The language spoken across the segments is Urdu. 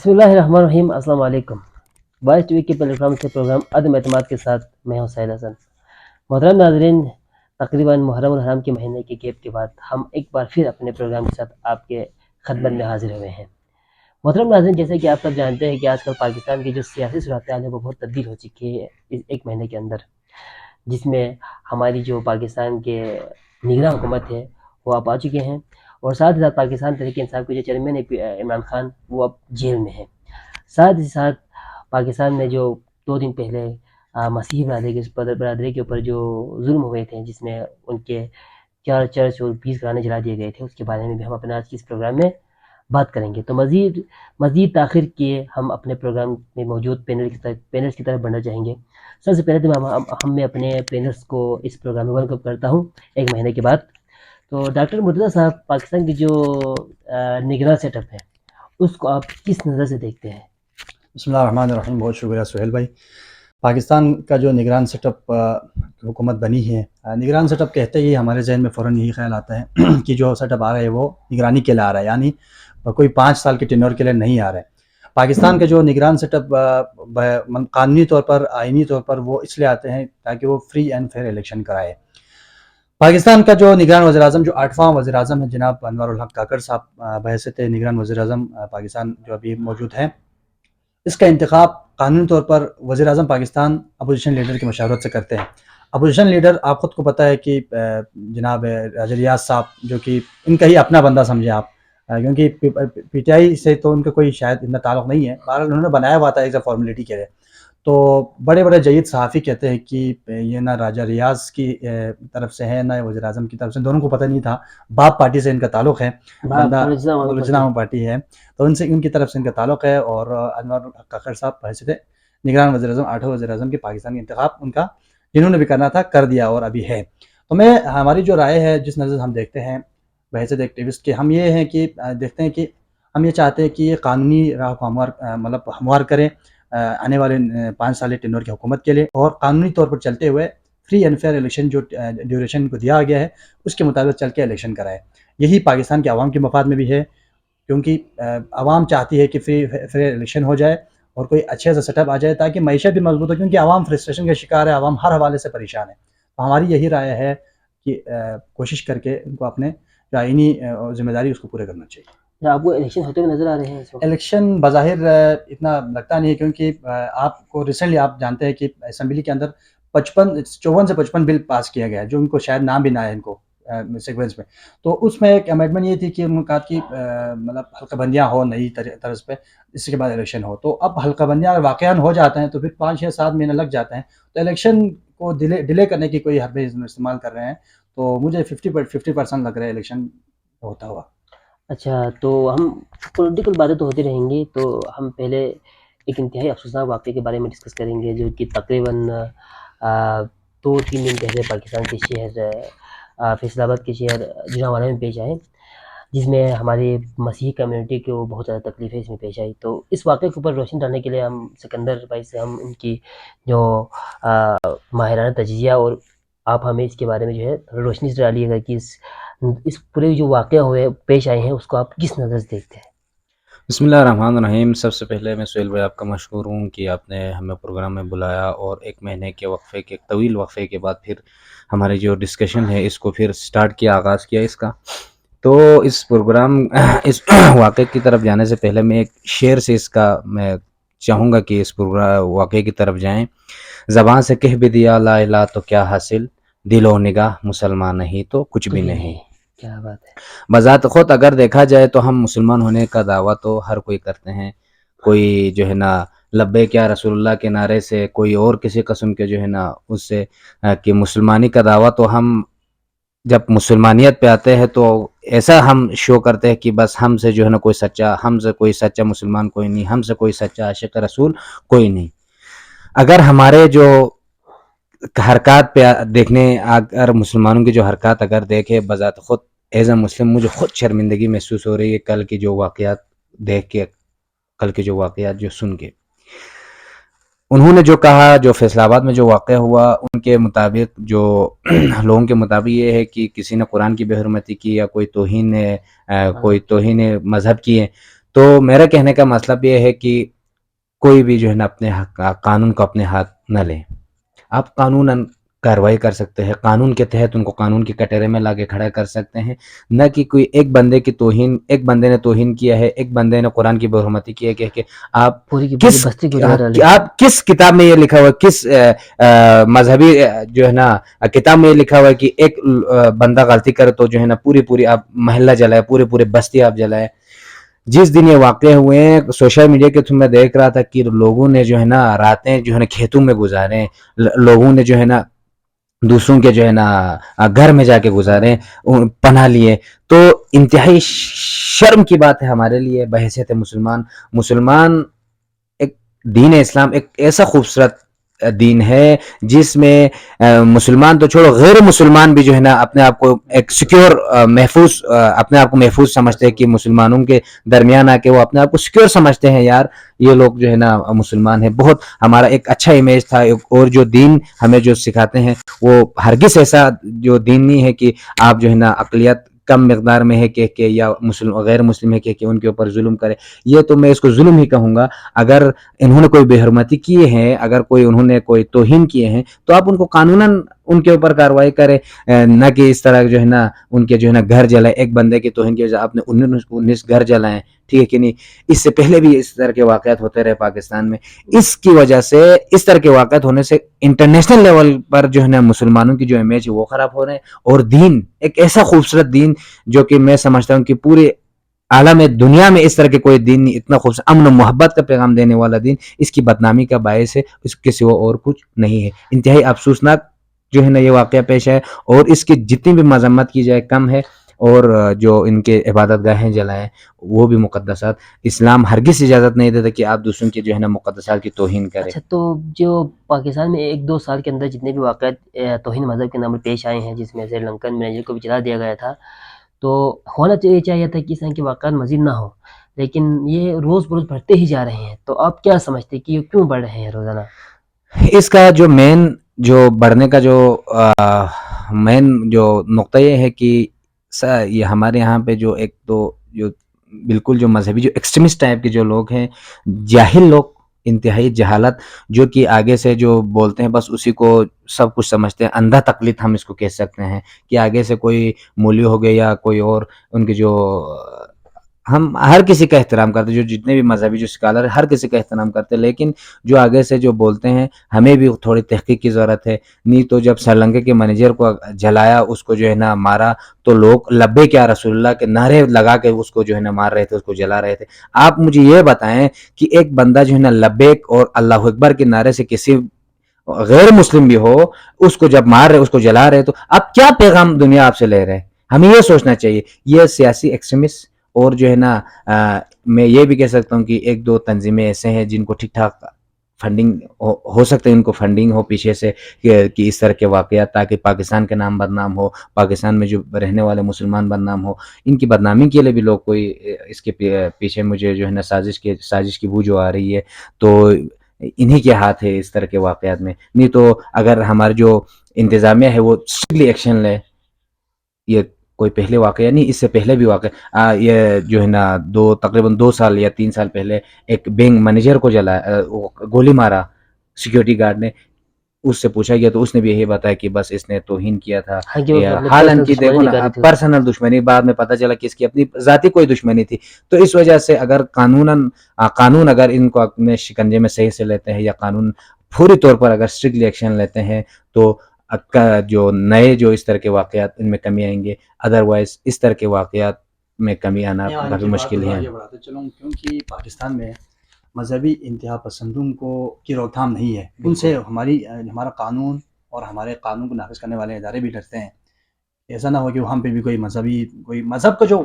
بسم اللہ الرحمن الرحیم. السلام علیکم. وائس ٹی وی کے پلیٹ فارم سے پروگرام عدم اعتماد کے ساتھ میں ہوں سہیل حسن. محترم ناظرین، تقریباً محرم الحرام کے مہینے کے گیپ کے بعد ہم ایک بار پھر اپنے پروگرام کے ساتھ آپ کے خدمت میں حاضر ہوئے ہیں. محترم ناظرین، جیسے کہ آپ سب جانتے ہیں کہ آج کل پاکستان کی جو سیاسی صورتحال ہے وہ بہت تبدیل ہو چکی ہے اس ایک مہینے کے اندر، جس میں ہماری جو پاکستان کے نگراں حکومت ہے وہ آپ آ چکے ہیں، اور ساتھ ہی ساتھ پاکستان تحریک انصاف کے جو چیئرمین ہے عمران خان، وہ اب جیل میں ہیں. ساتھ ہی ساتھ پاکستان میں جو 2 دن پہلے مسیحی برادری کے اوپر جو ظلم ہوئے تھے، جس میں ان کے 4 چرچ اور 20 گھرانے جلا دیے گئے تھے، اس کے بارے میں بھی ہم اپنے آج کی اس پروگرام میں بات کریں گے. تو مزید تاخیر کیے ہم اپنے پروگرام میں موجود پینلز کی طرف بڑھنا چاہیں گے. سب سے پہلے تو میں اپنے پینلز کو اس پروگرام میں ویلکم کرتا ہوں ایک مہینے کے بعد. تو ڈاکٹر مرتضیٰ صاحب، پاکستان کی جو نگراں سیٹ اپ ہے اس کو آپ کس نظر سے دیکھتے ہیں؟ بسم اللہ الرحمن الرحیم. بہت شکریہ سہیل بھائی. پاکستان کا جو نگران سیٹ اپ حکومت بنی ہے، نگران سیٹ اپ کہتے ہی ہمارے ذہن میں فوراً یہی خیال آتا ہے کہ جو سیٹ اپ آ رہا ہے وہ نگرانی کے لیے آ رہا ہے، یعنی کوئی 5 سال کے ٹینور کے لیے نہیں آ رہا ہے. پاکستان کا جو نگران سیٹ اپ قانونی طور پر، آئینی طور پر وہ اس لیے آتے ہیں تاکہ وہ فری اینڈ فیئر الیکشن کرائے. پاکستان کا جو نگران وزیر اعظم، جو 8واں وزیر اعظم ہے جناب انوار الحق کاکڑ صاحب بحیثیت نگران وزیر اعظم پاکستان جو ابھی موجود ہیں، اس کا انتخاب قانونی طور پر وزیر اعظم پاکستان اپوزیشن لیڈر کی مشاورت سے کرتے ہیں. اپوزیشن لیڈر آپ خود کو پتہ ہے کہ جناب راجہ ریاض صاحب، جو کہ ان کا ہی اپنا بندہ سمجھے آپ، کیونکہ پی ٹی آئی سے تو ان کا کوئی شاید اتنا تعلق نہیں ہے، بہرحال انہوں نے بنایا ہوا تھا ایز اے فارمیلٹی کے لیے. تو بڑے بڑے جید صحافی کہتے ہیں کہ یہ نہ راجہ ریاض کی طرف سے ہے نہ وزیر اعظم کی طرف سے، دونوں کو پتہ نہیں تھا. باپ پارٹی سے ان کا تعلق ہے، بندہ بلوچستان پارٹی ہے، تو ان کی طرف سے ان کا تعلق ہے. اور انوار کاکڑ صاحب بحیثیت نگران وزیر اعظم، 8ویں وزیر اعظم کے پاکستان کا انتخاب ان کا جنہوں نے بھی کرنا تھا کر دیا اور ابھی ہے. تو ہماری جو رائے ہے، جس نظر سے ہم دیکھتے ہیں بحیثیت ایکٹیوسٹ کے، ہم یہ ہیں کہ دیکھتے ہیں کہ ہم یہ چاہتے ہیں کہ یہ قانونی راہ کو ہموار کریں آنے والے 5 سال ٹینور کی حکومت کے لیے، اور قانونی طور پر چلتے ہوئے فری اینڈ فیئر الیکشن جو ڈیوریشن کو دیا گیا ہے اس کے مطابق چل کے الیکشن کرائے. یہی پاکستان کے عوام کے مفاد میں بھی ہے، کیونکہ عوام چاہتی ہے کہ فری الیکشن ہو جائے اور کوئی اچھے سے سیٹ اپ آ جائے تاکہ معیشت بھی مضبوط ہو، کیونکہ عوام فرسٹریشن کا شکار ہے، عوام ہر حوالے سے پریشان ہے. تو ہماری یہی رائے ہے کہ کوشش کر کے ان کو اپنے آئینی ذمہ داری اس کو پورے کرنا چاہیے. آپ کو الیکشن ہوتے ہوئے نظر آ رہے ہیں اس وقت؟ الیکشن بظاہر اتنا لگتا نہیں ہے، کیونکہ آپ کو ریسنٹلی آپ جانتے ہیں کہ اسمبلی کے اندر 54 سے 55 بل پاس کیا گیا ہے، جو ان کو شاید نام بھی نہ ہے ان کو سیکوینس میں. تو اس میں ایک امینڈمنٹ یہ تھی کہ انہوں نے کہا کہ حلقہ بندیاں ہو نئی طرز پہ، اس کے بعد الیکشن ہو. تو اب حلقہ بندیاں اگر واقعاً ہو جاتے ہیں تو پھر 5-6-7 مہینے لگ جاتے ہیں. تو الیکشن کو ڈیلے کرنے کی کوئی حربے استعمال کر رہے ہیں. تو مجھے 50% لگ رہا ہے الیکشن ہوتا ہوا. اچھا، تو ہم پولیٹیکل باتیں تو ہوتی رہیں گی، تو ہم پہلے ایک انتہائی افسوسناک واقعے کے بارے میں ڈسکس کریں گے، جو کہ تقریباً 2-3 دن پہلے پاکستان کے شہر فیصل آباد کے شہر جوجھانوالہ میں پیش آئے، جس میں ہماری مسیحی کمیونٹی کو بہت زیادہ تکلیفیں اس میں پیش آئی. تو اس واقعے کے اوپر روشنی ڈالنے کے لیے ہم سکندر بھائی سے ہم ان کی جو ماہرانہ تجزیہ، اور آپ ہمیں اس کے بارے میں جو ہے روشنی سے ڈالیے گا کہ اس پورے جو واقعہ ہوئے پیش آئے ہیں اس کو آپ کس نظر سے دیکھتے ہیں؟ بسم اللہ الرحمن الرحیم. سب سے پہلے میں سہیل بھائی آپ کا مشکور ہوں کہ آپ نے ہمیں پروگرام میں بلایا، اور 1 مہینے کے وقفے کے طویل وقفے کے بعد پھر ہماری جو ڈسکشن ہے اس کو پھر سٹارٹ کیا، آغاز کیا اس کا. تو اس واقعے کی طرف جانے سے پہلے میں ایک شعر سے اس کا میں چاہوں گا کہ اس واقعے کی طرف جائیں. زبان سے کہہ بھی دیا لا الہ تو کیا حاصل، دل و نگاہ مسلمان نہیں تو کچھ بھی نہیں. کیا بات ہے. بذات خود اگر دیکھا جائے تو ہم مسلمان ہونے کا دعویٰ تو ہر کوئی کرتے ہیں، کوئی جو ہے نا لبیک یا رسول اللہ کے نعرے سے، کوئی اور کسی قسم کے جو ہے نا اس سے کہ مسلمانی کا دعویٰ. تو ہم جب مسلمانیت پہ آتے ہیں تو ایسا ہم شو کرتے ہیں کہ بس ہم سے جو ہے نا ہم سے کوئی سچا مسلمان کوئی نہیں، ہم سے کوئی سچا عاشق رسول کوئی نہیں. اگر ہمارے جو حرکات پہ دیکھنے، اگر مسلمانوں کی جو حرکات اگر دیکھے، بذات خود ایز اے مسلم مجھے خود شرمندگی محسوس ہو رہی ہے کل کی جو واقعات دیکھ کے، کل کے جو واقعات جو سن کے. انہوں نے جو کہا، جو فیصل آباد میں جو واقعہ ہوا، ان کے مطابق جو لوگوں کے مطابق یہ ہے کہ کسی نے قرآن کی بے حرمتی کی یا کوئی توہین مذہب کی ہے. تو میرا کہنے کا مطلب یہ ہے کہ کوئی بھی جو ہے نا اپنے قانون کو اپنے ہاتھ نہ لیں. آپ قانوناً کارروائی کر سکتے ہیں, قانون کے تحت ان کو قانون کے کٹہرے میں لا کے کھڑا کر سکتے ہیں, نہ کہ کوئی ایک بندے کی توہین, ایک بندے نے توہین کیا ہے, ایک بندے نے قرآن کی بے حرمتی کی ہے کہ آپ پوری کی پوری کس بستی کو اجاڑ ڈالے. آپ کس کتاب میں یہ لکھا ہوا ہے, کس مذہبی جو ہے نا کتاب میں یہ لکھا ہوا ہے کہ ایک بندہ غلطی کرے تو جو ہے نا پوری آپ محلہ جلائے, پوری بستی آپ جلائے. جس دن یہ واقع ہوئے ہیں سوشل میڈیا کے تھرو میں دیکھ رہا تھا کہ لوگوں نے جو ہے نا راتیں جو ہے نا کھیتوں میں گزارے, لوگوں نے جو ہے نا دوسروں کے جو ہے نا گھر میں جا کے گزارے, پناہ لیے. تو انتہائی شرم کی بات ہے ہمارے لیے بحیثیت مسلمان. ایک دین اسلام ایک ایسا خوبصورت دین ہے جس میں مسلمان تو چھوڑو, غیر مسلمان بھی جو ہے نا اپنے آپ کو ایک سیکیور محفوظ اپنے آپ کو محفوظ سمجھتے ہیں کہ مسلمانوں کے درمیان آ کے وہ اپنے آپ کو سیکیور سمجھتے ہیں. یار یہ لوگ جو ہے نا مسلمان ہیں, بہت ہمارا ایک اچھا امیج تھا. اور جو دین ہمیں جو سکھاتے ہیں وہ ہرگز ایسا جو دین نہیں ہے کہ آپ جو ہے نا اقلیت کم مقدار میں ہے کہ یا غیر مسلم ہے کہ ان کے اوپر ظلم کرے. یہ تو میں اس کو ظلم ہی کہوں گا. اگر انہوں نے کوئی بے حرمتی کیے ہیں, اگر انہوں نے کوئی توہین کیے ہیں تو آپ ان کو قانوناً ان کے اوپر کارروائی کرے, نہ کہ اس طرح جو ہے نا ان کے جو ہے نا گھر جلائے. ایک بندے کی توہین کی وجہ آپ نے 19 گھر جلائے, ٹھیک ہے کہ نہیں. اس سے پہلے بھی اس طرح کے واقعات ہوتے رہے پاکستان میں. اس کی وجہ سے, اس طرح کے واقعات ہونے سے انٹرنیشنل لیول پر جو ہے نا مسلمانوں کی جو امیج ہے وہ خراب ہو رہے ہیں. اور دین ایک ایسا خوبصورت دین جو کہ میں سمجھتا ہوں کہ پورے عالم دنیا میں اس طرح کے کوئی دین نہیں, اتنا خوبصورت امن و محبت کا پیغام دینے والا دین, اس کی بدنامی کا باعث ہے, اس کے سوا اور کچھ نہیں ہے. انتہائی افسوسناک جو ہے نا یہ واقعہ پیش ہے, اور اس کی جتنی بھی مذمت کی جائے کم ہے. اور جو ان کے عبادت گاہیں جلائیں وہ بھی مقدسات. اسلام ہرگز اجازت نہیں دیتا کہ آپ دوسروں کے جو ہے نا مقدسات کی توہین کریں. اچھا, تو جو پاکستان میں 1-2 سال کے اندر جتنے بھی واقعات توہین مذہب کے نام پر پیش آئے ہیں, جس میں سری لنکن مینیجر کو بھی جلا دیا گیا تھا, تو ہونا چاہیے تھا کہ اس طرح کے واقعات مزید نہ ہو, لیکن یہ روز بروز بڑھتے ہی جا رہے ہیں. تو آپ کیا سمجھتے ہیں کہ یہ کیوں بڑھ رہے ہیں روزانہ؟ اس کا جو مین جو بڑھنے کا جو مین جو نقطہ یہ ہے کہ یہ ہمارے یہاں پہ جو ایک تو جو بالکل جو مذہبی جو ایکسٹریمسٹ ٹائپ کے جو لوگ ہیں, جاہل لوگ, انتہائی جہالت, جو کہ آگے سے جو بولتے ہیں بس اسی کو سب کچھ سمجھتے ہیں. اندھا تقلید ہم اس کو کہہ سکتے ہیں کہ آگے سے کوئی مولوی ہو گیا یا کوئی اور, ان کے جو ہم ہر کسی کا احترام کرتے, جو جتنے بھی مذہبی جو اسکالر ہر کسی کا احترام کرتے, لیکن جو آگے سے جو بولتے ہیں ہمیں بھی تھوڑی تحقیق کی ضرورت ہے. نہیں تو جب سری لنکا کے مینیجر کو جلایا, اس کو جو ہے نا مارا, تو لوگ لبیک یا رسول اللہ کے نعرے لگا کے اس کو جو ہے نا مار رہے تھے, اس کو جلا رہے تھے. آپ مجھے یہ بتائیں کہ ایک بندہ جو ہے نا لبیک اور اللہ اکبر کے نعرے سے کسی غیر مسلم بھی ہو, اس کو جب مار رہے, اس کو جلا رہے, تو اب کیا پیغام دنیا آپ سے لے رہے ہیں؟ ہمیں یہ سوچنا چاہیے. یہ سیاسی ایکسٹریمسٹ اور جو ہے نا میں یہ بھی کہہ سکتا ہوں کہ 1-2 تنظیمیں ایسے ہیں جن کو ٹھیک ٹھاک فنڈنگ ہو سکتا ہے, ان کو فنڈنگ ہو پیچھے سے کہ اس طرح کے واقعات, تاکہ پاکستان کا نام بدنام ہو, پاکستان میں جو رہنے والے مسلمان بدنام ہو. ان کی بدنامی کے لیے بھی لوگ کوئی اس کے پیچھے مجھے جو ہے نا سازش کی بو جو آ رہی ہے, تو انہی کے ہاتھ ہے اس طرح کے واقعات میں. نہیں تو اگر ہماری جو انتظامیہ ہے وہ اسٹرکٹلی ایکشن لے, یہ کوئی پہلے واقعہ نہیں, اس سے پہلے بھی واقعہ یہ جو ہے نا تقریباً 2 سال یا 3 سال پہلے ایک بینک مینیجر کو گولی مارا سیکیورٹی گارڈ نے. اس سے پوچھا گیا تو اس نے بھی یہی بتایا کہ بس اس نے توہین کیا تھا. حالانکہ کی دیکھو نا پرسنل دشمنی, بعد میں پتہ چلا کہ اس کی اپنی ذاتی کوئی دشمنی تھی. تو اس وجہ سے اگر قانون اگر ان کو اپنے شکنجے میں صحیح سے لیتے ہیں, یا قانون پوری طور پر اگر اسٹرکٹلی ایکشن لیتے ہیں, تو جو نئے جو اس طرح کے واقعات ان میں کمی آئیں گے. ادروائز اس طرح کے واقعات میں کمی آنا کافی مشکل ہے. چلوں کیونکہ پاکستان میں مذہبی انتہا پسندوں کی روک تھام نہیں ہے. ان سے ہمارا قانون اور ہمارے قانون کو نافذ کرنے والے ادارے بھی ڈرتے ہیں. ایسا نہ ہو کہ ہم پہ بھی کوئی مذہب کا جو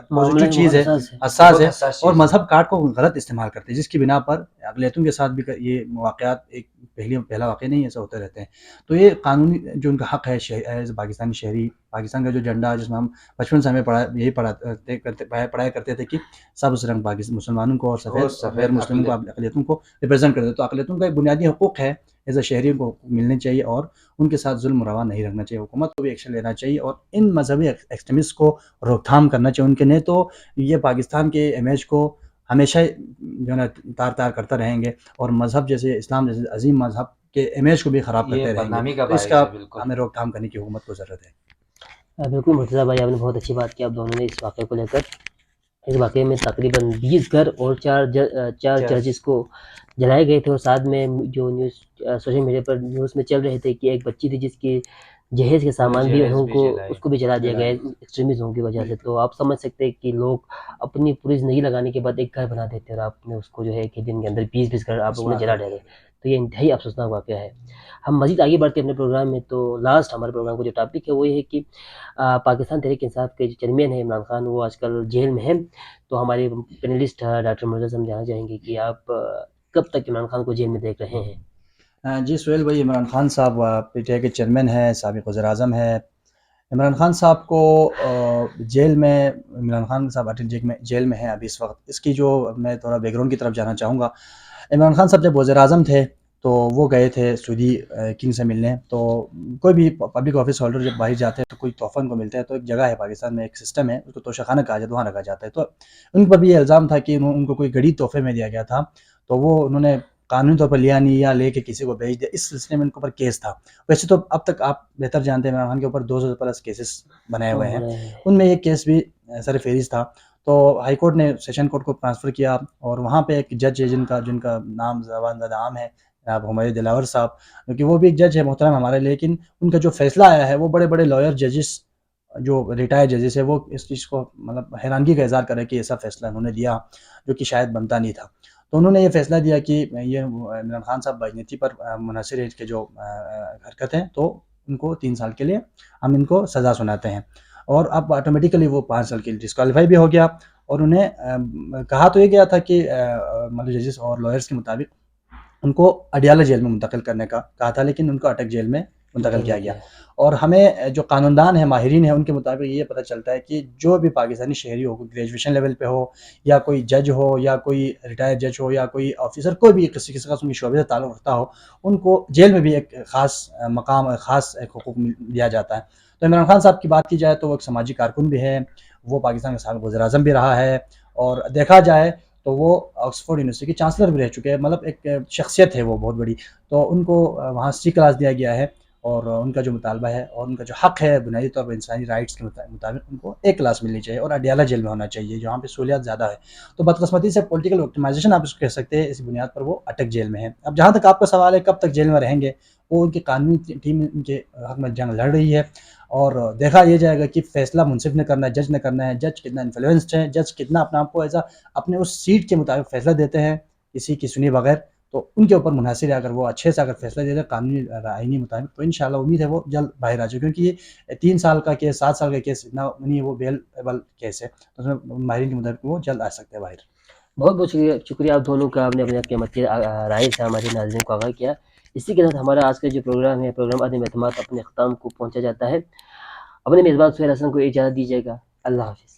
پازیٹیو چیز ہے, حساس ہے, اور مذہب کارڈ کو غلط استعمال کرتے ہیں, جس کی بنا پر اقلیتوں کے ساتھ بھی یہ واقعات ایک پہلا واقعہ نہیں, ایسا ہوتے رہتے ہیں. تو یہ قانونی جو ان کا حق ہے ایز پاکستانی شہری, پاکستان کا جو جھنڈا جس میں ہم بچپن سے ہمیں پڑھایا کرتے تھے کہ سبز رنگ مسلمانوں کو اور سفید غیر مسلموں کو, اقلیتوں کو ریپرزینٹ کرتے. تو اقلیتوں کا ایک بنیادی حقوق ہے ایز اے شہریوں کو ملنے چاہیے اور ان کے ساتھ ظلم روا نہیں رکھنا چاہیے. حکومت کو بھی ایکشن لینا چاہیے اور ان مذہبی ایکسٹریمسٹ کو روک تھام کرنا چاہیے. ان کے نہیں تو یہ پاکستان کے امیج کو ہمیشہ جو ہے نا تار کرتا رہیں گے اور مذہب جیسے اسلام جیسے عظیم مذہب کے امیج کو بھی خراب کرتے رہیں گے. تو اس کا ہمیں روک تھام کرنے کی حکومت کو ضرورت ہے. بالکل مرتضیٰ بھائی، آپ نے بہت اچھی بات کی. آپ دونوں نے اس واقعے کو لے کر، اس واقعے میں تقریباً 20 گھر اور چار چرچز کو جلائے گئے تھے، اور ساتھ میں جو نیوز سوشل میڈیا پر نیوز میں چل رہے تھے کہ ایک بچی تھی جس کی جہیز کے سامان بھی انہوں کو اس کو بھی جلا دیا گیا ایکسٹریمزم کی وجہ سے. تو آپ سمجھ سکتے ہیں کہ لوگ اپنی پوری زندگی لگانے کے بعد ایک گھر بنا دیتے ہیں اور آپ نے اس کو جو ہے ایک ہی دن کے اندر 20 گھر آپ لوگوں نے جلا ڈالے. تو یہ انتہائی افسوسناک واقعہ ہے. ہم مزید آگے بڑھتے ہیں اپنے پروگرام میں. تو لاسٹ ہمارے پروگرام کا جو ٹاپک ہے وہ یہ ہے کہ پاکستان تحریک انصاف کے جو چیئرمین ہیں عمران خان، وہ آج کل جیل میں ہیں. تو ہمارے پینلسٹ ڈاکٹر مرزا سے ہم جاننا چاہیں گے کہ آپ کب تک عمران خان کو جیل میں دیکھ رہے ہیں؟ جی سہیل بھائی، عمران خان صاحب پی ٹی آئی کے چیئرمین ہیں، سابق وزیر اعظم ہے. عمران خان صاحب کو جیل میں، عمران خان صاحب جیل میں ہیں ابھی اس وقت. اس کی جو میں تھوڑا بیک گراؤنڈ کی طرف جانا چاہوں گا. عمران خان صاحب جب وزیر اعظم تھے تو وہ گئے تھے سعودی کنگ سے ملنے. تو کوئی بھی پبلک آفس ہولڈر جب باہر جاتے ہیں تو کوئی تحفہ ان کو ملتا ہے، تو ایک جگہ ہے پاکستان میں، ایک سسٹم ہے، اس کو توشہ خانہ کہا جاتا ہے، وہاں رکھا جاتا ہے. تو ان پر بھی یہ الزام تھا کہ ان کو کوئی گھڑی تحفے میں دیا گیا تھا، تو وہ انہوں نے قانونی طور پر لیا نہیں یا لے کے کسی کو بھیج دیا. اس سلسلے میں ان کے اوپر کیس تھا. ویسے تو اب تک آپ بہتر جانتے ہیں عمران خان کے اوپر 200 پلس کیسز بنائے ہوئے ہیں. ان میں ایک کیس بھی سر فہرست تھا. تو ہائی کورٹ نے سیشن کورٹ کو ٹرانسفر کیا اور وہاں پہ ایک جج ہے جن کا نام زبان زدہ عام ہے، جناب ہمایوں دلاور صاحب، کیونکہ وہ بھی ایک جج ہے محترم ہمارے. لیکن ان کا جو فیصلہ آیا ہے وہ بڑے بڑے لائر ججز جو ریٹائر ججز ہے وہ اس چیز کو مطلب حیرانگی کا اظہار کرے کہ ایسا فیصلہ انہوں نے دیا جو کہ شاید بنتا نہیں تھا. تو انہوں نے یہ فیصلہ دیا کہ یہ عمران خان صاحب راجنیتی پر منحصر ہے کے جو حرکت ہیں، تو ان کو 3 سال کے لیے ہم ان کو سزا سناتے ہیں. اور اب آٹومیٹیکلی وہ 5 سال کے لیے ڈسکوالیفائی بھی ہو گیا. اور انہیں کہا تو یہ گیا تھا کہ مطلب ججز اور لائرز کے مطابق ان کو اڈیالہ جیل میں منتقل کرنے کا کہا تھا، لیکن ان کو اٹک جیل میں منتقل کیا گیا. اور ہمیں جو قانوندان ہیں، ماہرین ہیں، ان کے مطابق یہ پتہ چلتا ہے کہ جو بھی پاکستانی شہری ہو، کوئی گریجویشن لیول پہ ہو یا کوئی جج ہو یا کوئی ریٹائر جج ہو یا کوئی آفیسر، کوئی بھی کسی قسم کی شعبے سے تعلق رکھتا ہو، ان کو جیل میں بھی ایک خاص مقام، خاص ایک حقوق دیا جاتا ہے. تو عمران خان صاحب کی بات کی جائے تو وہ ایک سماجی کارکن بھی ہے، وہ پاکستان کا سابق وزیر اعظم بھی رہا ہے، اور دیکھا جائے تو وہ آکسفورڈ یونیورسٹی کے چانسلر بھی رہ چکے ہیں. مطلب ایک شخصیت ہے وہ بہت بڑی. تو ان کو وہاں سی کلاس دیا گیا ہے اور ان کا جو مطالبہ ہے اور ان کا جو حق ہے بنیادی طور پر انسانی رائٹس کے مطابق ان کو ایک کلاس ملنی چاہیے اور اڈیالہ جیل میں ہونا چاہیے جہاں پہ سہولیات زیادہ ہے. تو بدقسمتی سے پولیٹیکل وکٹمائزیشن آپ اس کو کہہ سکتے ہیں، اس بنیاد پر وہ اٹک جیل میں ہیں. اب جہاں تک آپ کا سوال ہے کب تک جیل میں رہیں گے، وہ ان کی قانونی ٹیم ان کے حق میں جنگ لڑ رہی ہے اور دیکھا یہ جائے گا کہ فیصلہ منصف نے کرنا ہے، جج نے کرنا ہے. جج کتنا انفلوئنسڈ ہے، جج کتنا اپنے آپ کو ایسا اپنے اس سیٹ کے مطابق فیصلہ دیتے ہیں کسی کی سنی بغیر. تو ان کے اوپر منحصر ہے. اگر وہ اچھے سے اگر فیصلہ دے دیں قانونی آئینی مطابق تو انشاءاللہ امید ہے وہ جلد باہر آ جائے، کیونکہ یہ 3 سال کا کیس، 7 سال کا کیس اتنا نہیں، وہ بیلیبل کیس ہے. تو اس میں ماہرین کے مطابق وہ جلد آ سکتے ہیں باہر. بہت بہت شکریہ آپ دونوں کا، آپ نے اپنے قیمتی رائے سے ہمارے ناظرین کو آگاہ کیا. اسی کے ساتھ ہمارا آج کا جو پروگرام ہے، پروگرام عدم اعتماد، اپنے اختتام کو پہنچا جاتا ہے. اپنے میزبان سہیل حسن کو اجازت دیجیے گا. اللہ حافظ.